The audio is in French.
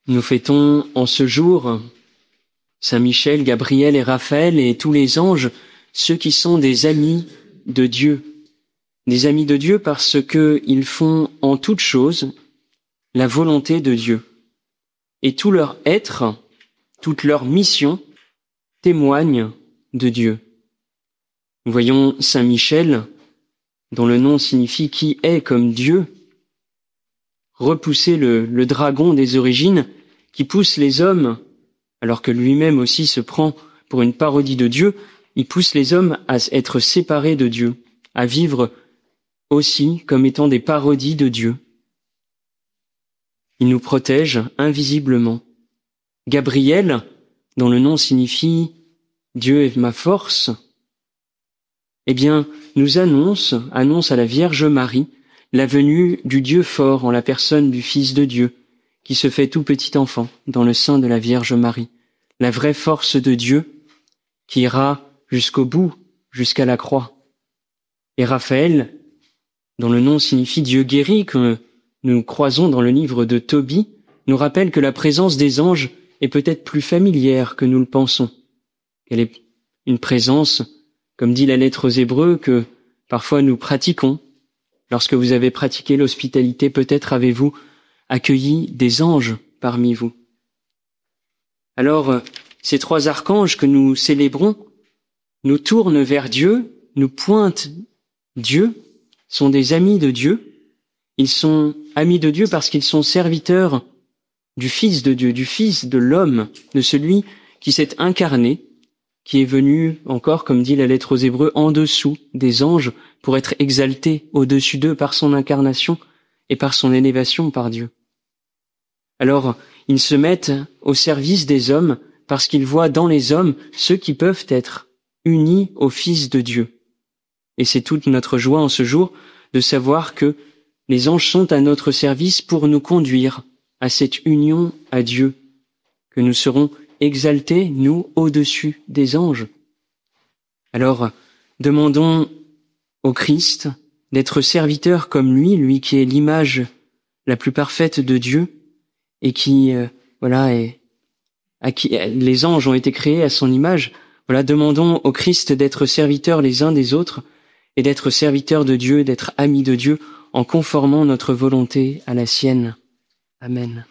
Nous fêtons en ce jour Saint Michel, Gabriel et Raphaël et tous les anges, ceux qui sont des amis de Dieu. Des amis de Dieu parce qu'ils font en toute chose la volonté de Dieu. Et tout leur être, toute leur mission témoignent de Dieu. Nous voyons Saint Michel, dont le nom signifie « qui est comme Dieu », repousser le dragon des origines qui pousse les hommes, alors que lui-même aussi se prend pour une parodie de Dieu, il pousse les hommes à être séparés de Dieu, à vivre aussi comme étant des parodies de Dieu. Il nous protège invisiblement. Gabriel, dont le nom signifie « Dieu est ma force », eh bien, nous annonce à la Vierge Marie la venue du Dieu fort en la personne du Fils de Dieu, qui se fait tout petit enfant dans le sein de la Vierge Marie. La vraie force de Dieu qui ira jusqu'au bout, jusqu'à la croix. Et Raphaël, dont le nom signifie Dieu guéri, que nous croisons dans le livre de Tobie, nous rappelle que la présence des anges est peut-être plus familière que nous le pensons. Elle est une présence, comme dit la lettre aux Hébreux, que parfois nous pratiquons. Lorsque vous avez pratiqué l'hospitalité, peut-être avez-vous accueilli des anges parmi vous. Alors, ces trois archanges que nous célébrons nous tournent vers Dieu, nous pointent Dieu, sont des amis de Dieu. Ils sont amis de Dieu parce qu'ils sont serviteurs du Fils de Dieu, du Fils de l'homme, de celui qui s'est incarné, qui est venu encore, comme dit la lettre aux Hébreux, en dessous des anges pour être exalté au-dessus d'eux par son incarnation et par son élévation par Dieu. Alors, ils se mettent au service des hommes parce qu'ils voient dans les hommes ceux qui peuvent être unis au Fils de Dieu. Et c'est toute notre joie en ce jour de savoir que les anges sont à notre service pour nous conduire à cette union à Dieu, que nous serons exaltés, nous, au-dessus des anges. Alors, demandons au Christ d'être serviteur comme lui qui est l'image la plus parfaite de Dieu et qui, à qui les anges ont été créés à son image. Voilà, demandons au Christ d'être serviteurs les uns des autres et d'être serviteurs de Dieu, d'être amis de Dieu en conformant notre volonté à la sienne. Amen.